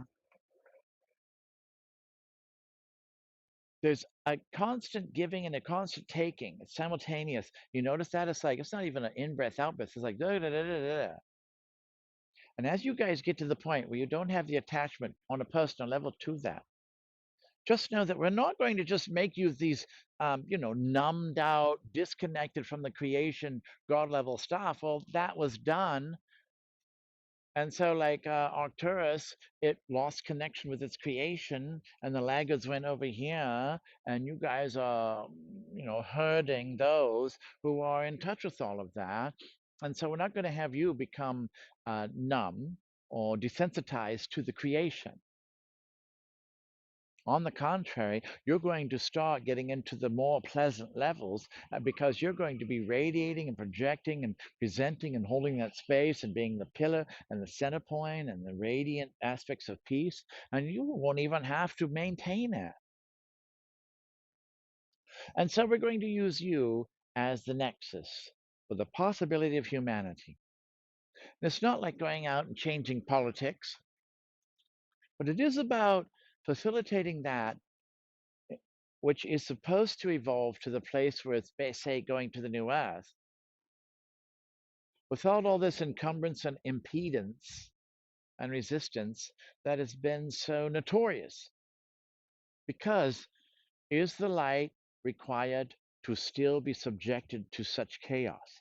There's a constant giving and a constant taking. It's simultaneous. You notice that? It's like, it's not even an in breath, out breath. It's like, da, da, da, da, da. And as you guys get to the point where you don't have the attachment on a personal level to that, just know that we're not going to just make you these, numbed out, disconnected from the creation, God level stuff. Well, that was done. And so, like Arcturus, it lost connection with its creation, and the laggards went over here, and you guys are, herding those who are in touch with all of that. And so, we're not going to have you become numb or desensitized to the creation. On the contrary, you're going to start getting into the more pleasant levels because you're going to be radiating and projecting and presenting and holding that space and being the pillar and the center point and the radiant aspects of peace. And you won't even have to maintain it. And so we're going to use you as the nexus for the possibility of humanity. And it's not like going out and changing politics, but it is about facilitating that which is supposed to evolve to the place where it's, say, going to the new earth, without all this encumbrance and impedance and resistance that has been so notorious. Because is the light required to still be subjected to such chaos?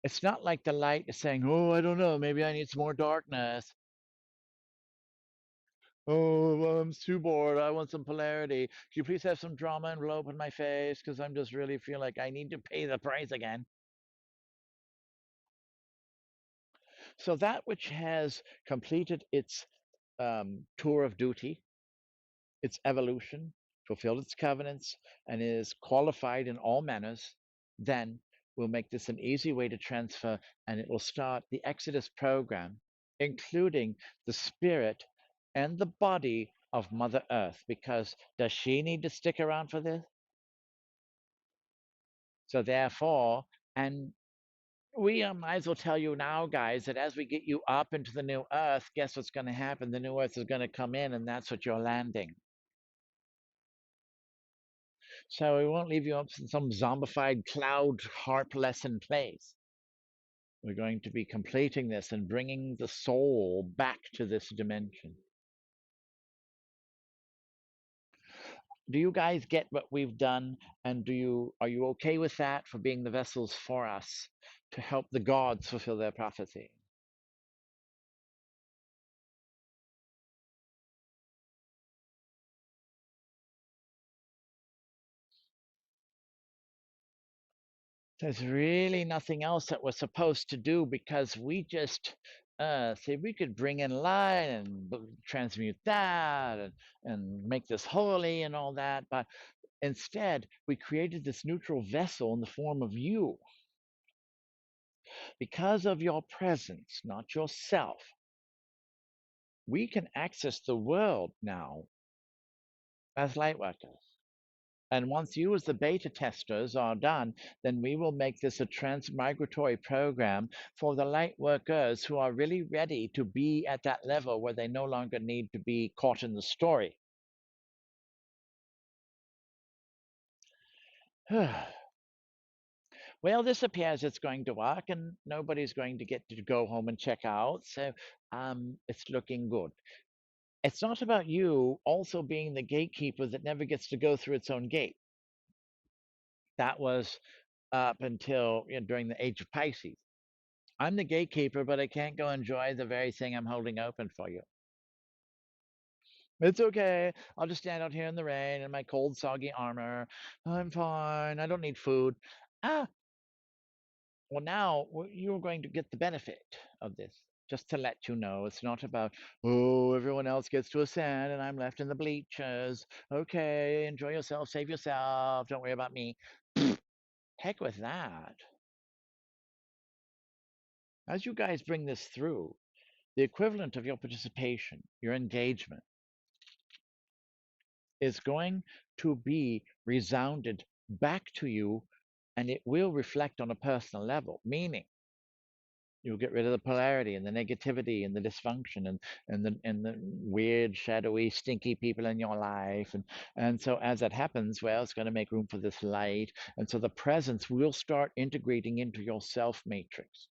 It's not like the light is saying, oh, I don't know, maybe I need some more darkness. Oh, well, I'm too bored. I want some polarity. Could you please have some drama envelope in my face? Because I'm just really feel like I need to pay the price again. So that which has completed its tour of duty, its evolution, fulfilled its covenants, and is qualified in all manners, then we'll make this an easy way to transfer, and it will start the Exodus program, including the spirit and the body of Mother Earth, because does she need to stick around for this? So therefore, and we might as well tell you now, guys, that as we get you up into the new Earth, guess what's going to happen? The new Earth is going to come in, and that's what you're landing. So we won't leave you up in some zombified cloud harp lesson place. We're going to be completing this and bringing the soul back to this dimension. Do you guys get what we've done? And are you okay with that for being the vessels for us to help the gods fulfill their prophecy? There's really nothing else that we're supposed to do because we just see if we could bring in light and transmute that and make this holy and all that. But instead, we created this neutral vessel in the form of you. Because of your presence, not yourself, we can access the world now as lightworkers. And once you as the beta testers are done, then we will make this a transmigratory program for the light workers who are really ready to be at that level where they no longer need to be caught in the story. Well, this appears it's going to work and nobody's going to get to go home and check out. So it's looking good. It's not about you also being the gatekeeper that never gets to go through its own gate. That was up until during the age of Pisces. I'm the gatekeeper, but I can't go enjoy the very thing I'm holding open for you. It's okay. I'll just stand out here in the rain in my cold, soggy armor. I'm fine. I don't need food. Ah, well, now you're going to get the benefit of this. Just to let you know, it's not about, oh, everyone else gets to ascend and I'm left in the bleachers. Okay, enjoy yourself, save yourself. Don't worry about me. Heck with that. As you guys bring this through, the equivalent of your participation, your engagement, is going to be resounded back to you and it will reflect on a personal level, meaning you'll get rid of the polarity and the negativity and the dysfunction and the weird, shadowy, stinky people in your life. And so as that happens, well, it's going to make room for this light. And so the presence will start integrating into your self matrix.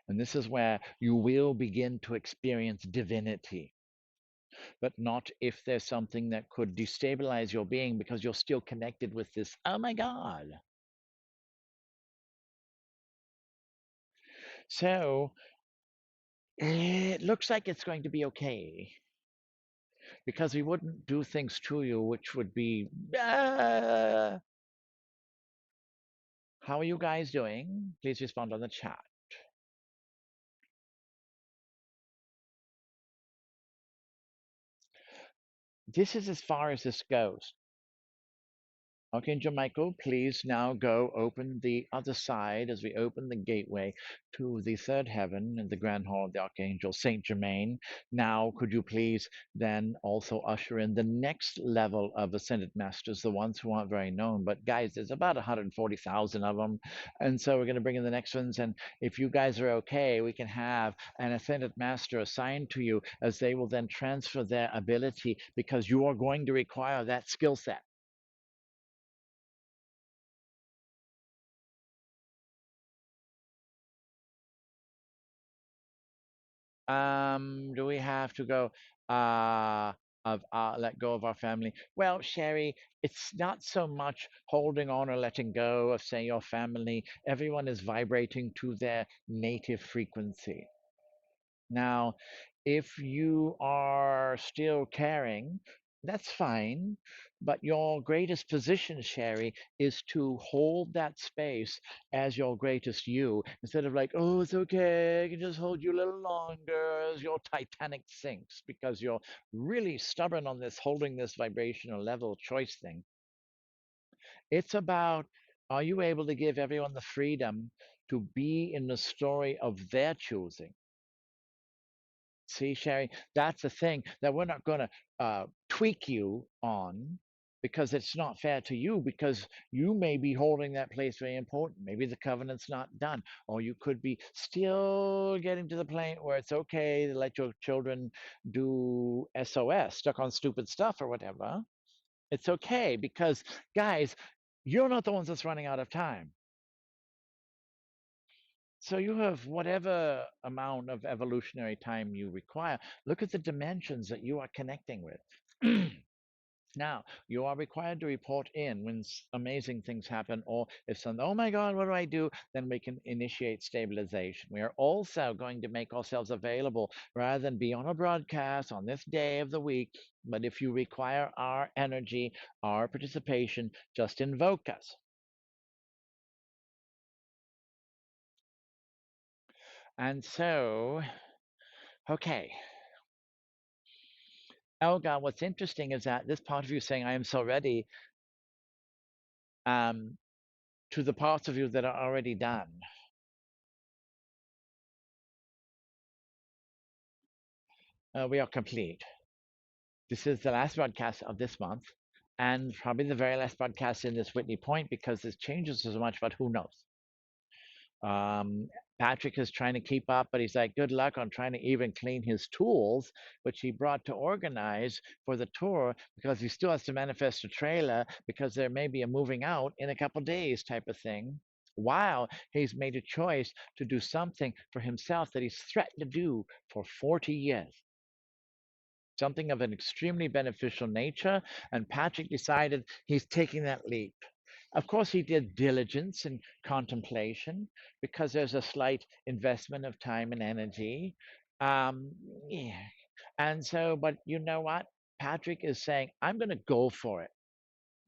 And this is where you will begin to experience divinity, but not if there's something that could destabilize your being because you're still connected with this. Oh my God. So it looks like it's going to be okay because we wouldn't do things to you which would be. How are you guys doing? Please respond on the chat. This is as far as this goes. Archangel Michael, please now go open the other side as we open the gateway to the third heaven and the grand hall of the Archangel Saint Germain. Now, could you please then also usher in the next level of Ascended Masters, the ones who aren't very known? But guys, there's about 140,000 of them. And so we're going to bring in the next ones. And if you guys are okay, we can have an Ascended Master assigned to you as they will then transfer their ability because you are going to require that skill set. Do we have to go let go of our family? Well, Sherry, it's not so much holding on or letting go of, say, your family. Everyone is vibrating to their native frequency. Now, if you are still caring, that's fine. But your greatest position, Sherry, is to hold that space as your greatest you instead of like, oh, it's okay, I can just hold you a little longer as your Titanic sinks because you're really stubborn on this holding this vibrational level choice thing. It's about, are you able to give everyone the freedom to be in the story of their choosing? See, Sherry, that's the thing that we're not going to tweak you on because it's not fair to you because you may be holding that place very important. Maybe the covenant's not done, or you could be still getting to the point where it's okay to let your children do SOS, stuck on stupid stuff or whatever. It's okay because, guys, you're not the ones that's running out of time. So you have whatever amount of evolutionary time you require. Look at the dimensions that you are connecting with. Now, you are required to report in when amazing things happen, or if some, oh my God, what do I do? Then we can initiate stabilization. We are also going to make ourselves available rather than be on a broadcast on this day of the week. But if you require our energy, our participation, just invoke us. And so, okay. Oh God, what's interesting is that this part of you saying, I am so ready, um, to the parts of you that are already done. We are complete. This is the last broadcast of this month, and probably the very last broadcast in this Whitney Point because this changes so much, but who knows? Um, Patrick is trying to keep up, but he's like, good luck on trying to even clean his tools, which he brought to organize for the tour because he still has to manifest a trailer because there may be a moving out in a couple days type of thing. While he's made a choice to do something for himself that he's threatened to do for 40 years, something of an extremely beneficial nature, and Patrick decided he's taking that leap. Of course, he did diligence and contemplation because there's a slight investment of time and energy. Um, yeah. And so, but you know what? Patrick is saying, I'm going to go for it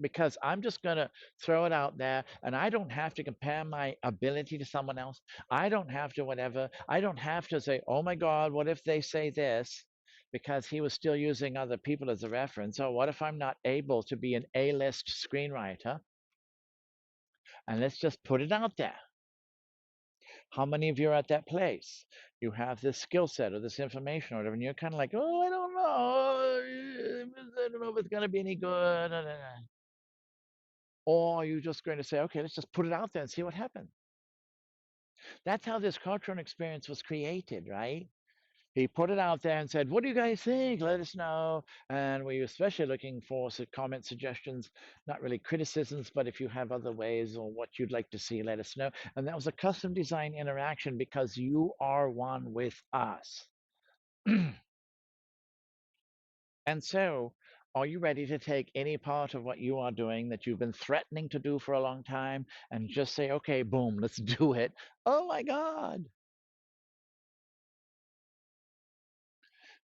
because I'm just going to throw it out there and I don't have to compare my ability to someone else. I don't have to whatever. I don't have to say, oh my God, what if they say this? Because he was still using other people as a reference. Oh, what if I'm not able to be an A-list screenwriter? And let's just put it out there. How many of you are at that place? You have this skill set or this information or whatever, and you're kind of like, oh, I don't know. I don't know if it's going to be any good. Or you're just going to say, okay, let's just put it out there and see what happens. That's how this Kartron experience was created, right? He put it out there and said, what do you guys think? Let us know. And we're especially looking for comments, suggestions, not really criticisms, but if you have other ways or what you'd like to see, let us know. And that was a custom design interaction because you are one with us. And so, are you ready to take any part of what you are doing that you've been threatening to do for a long time and just say, okay, boom, let's do it? Oh my God.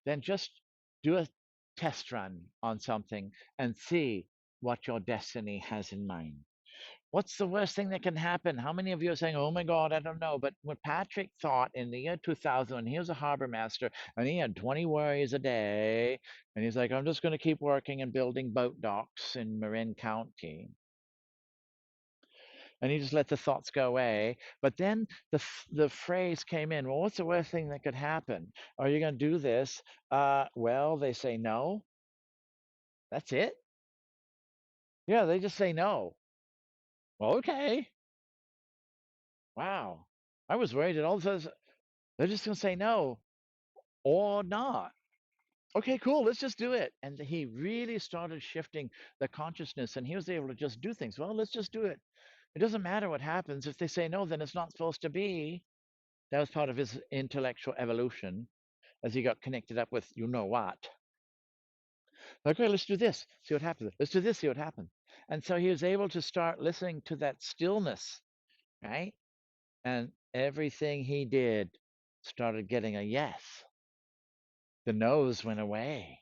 Then just do a test run on something and see what your destiny has in mind. What's the worst thing that can happen? How many of you are saying, oh my God, I don't know? But what Patrick thought in the year 2000, when he was a harbor master and he had 20 worries a day, and he's like, I'm just going to keep working and building boat docks in Marin County. And he just let the thoughts go away. But then the phrase came in, well, what's the worst thing that could happen? Are you going to do this? Well, they say no. That's it. Yeah, they just say no. Well, okay. Wow. I was worried that all of a sudden they're just going to say no or not. Okay, cool. Let's just do it. And he really started shifting the consciousness and he was able to just do things. Well, let's just do it. It doesn't matter what happens. If they say no, then it's not supposed to be. That was part of his intellectual evolution as he got connected up with you know what. Okay, let's do this, see what happens. Let's do this, see what happens. And so he was able to start listening to that stillness, right? And everything he did started getting a yes. The no's went away.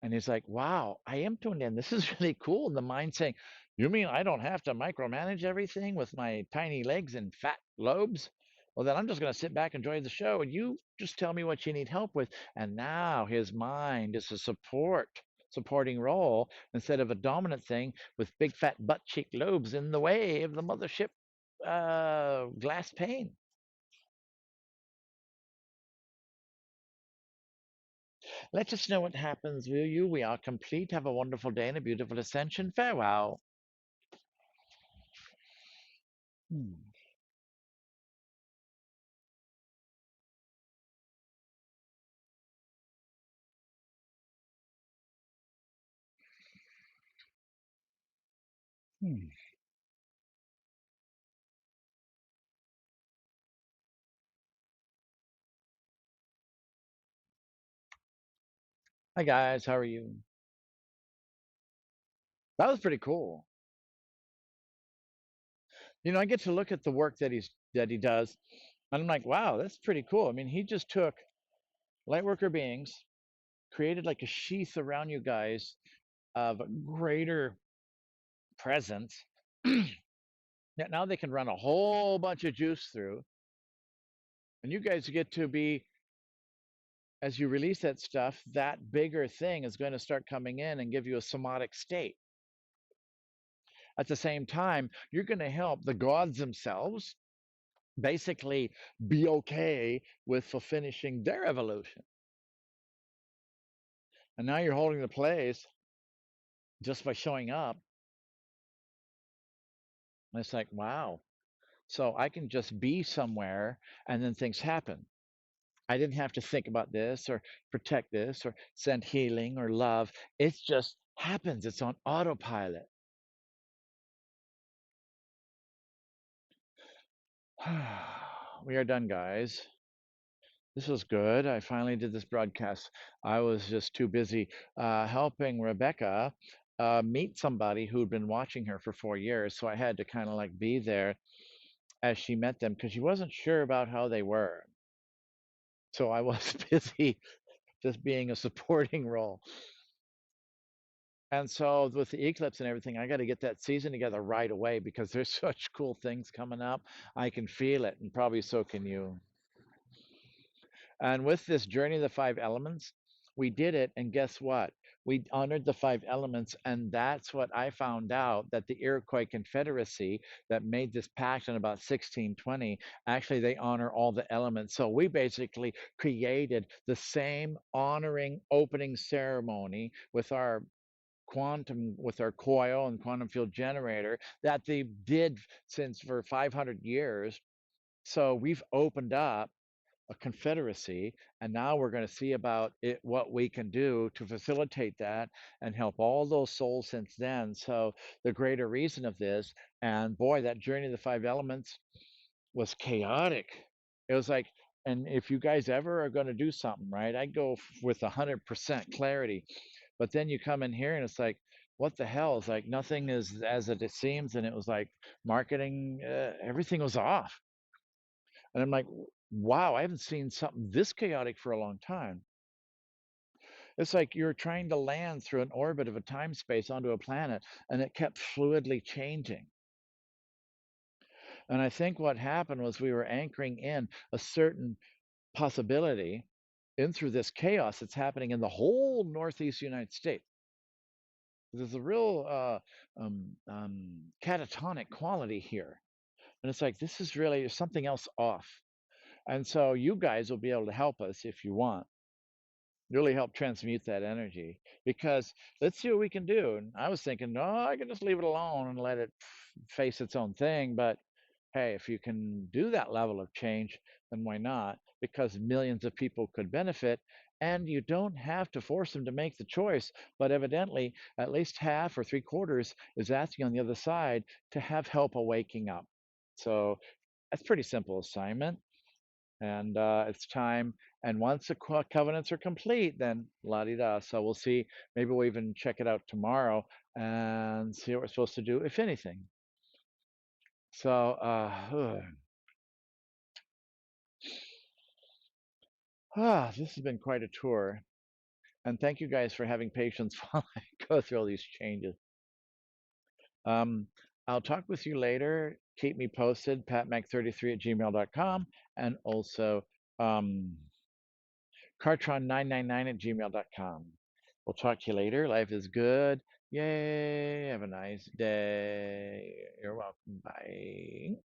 And he's like, wow, I am tuned in. This is really cool. And the mind saying, you mean I don't have to micromanage everything with my tiny legs and fat lobes? Well, then I'm just going to sit back and enjoy the show. And you just tell me what you need help with. And now his mind is a supporting role instead of a dominant thing with big fat butt cheek lobes in the way of the mothership glass pane. Let us know what happens, will you? We are complete. Have a wonderful day and a beautiful ascension. Farewell. Hmm. Hmm. Hi guys, how are you? That was pretty cool. You know, I get to look at the work that he does, and I'm like, wow, that's pretty cool. I mean, he just took lightworker beings, created like a sheath around you guys of greater presence. Now they can run a whole bunch of juice through. And you guys get to be, as you release that stuff, that bigger thing is going to start coming in and give you a somatic state. At the same time, you're going to help the gods themselves basically be okay with finishing their evolution. And now you're holding the place just by showing up. And it's like, wow. So I can just be somewhere and then things happen. I didn't have to think about this or protect this or send healing or love. It just happens. It's on autopilot. We are done, guys. This was good. I finally did this broadcast. I was just too busy helping Rebecca meet somebody who'd been watching her for 4 years. So I had to kind of like be there as she met them because she wasn't sure about how they were. So I was busy just being a supporting role. And so with the eclipse and everything, I got to get that season together right away because there's such cool things coming up. I can feel it, and probably so can you. And with this journey of the five elements, we did it, and guess what? We honored the five elements, and that's what I found out that the Iroquois Confederacy that made this pact in about 1620, actually they honor all the elements. So we basically created the same honoring opening ceremony with our quantum, with our coil and quantum field generator that they did since for 500 years. So we've opened up a confederacy, and now we're going to see about it, what we can do to facilitate that and help all those souls since then. So the greater reason of this, and boy, that journey of the five elements was chaotic. It was like, and if you guys ever are going to do something, right, I go with 100% clarity, but then you come in here and it's like, what the hell? It's like nothing is as it seems, and it was like marketing, everything was off. And I'm like, wow, I haven't seen something this chaotic for a long time. It's like you're trying to land through an orbit of a time space onto a planet, and it kept fluidly changing. And I think what happened was we were anchoring in a certain possibility in through this chaos that's happening in the whole Northeast United States. There's a real catatonic quality here. And it's like, this is really something else off. And so you guys will be able to help us if you want. Really help transmute that energy, because let's see what we can do. And I was thinking, no, I can just leave it alone and let it face its own thing. But hey, if you can do that level of change, then why not? Because millions of people could benefit, and you don't have to force them to make the choice. But evidently, at least half or three quarters is asking on the other side to have help waking up. So that's pretty simple assignment, and it's time. And once the covenants are complete, then la di da. So we'll see. Maybe we'll even check it out tomorrow and see what we're supposed to do, if anything. So, this has been quite a tour. And thank you guys for having patience while I go through all these changes. Um, I'll talk with you later. Keep me posted, patmac33@gmail.com, and also um, Kartron999@gmail.com. We'll talk to you later. Life is good. Yay. Have a nice day. You're welcome. Bye.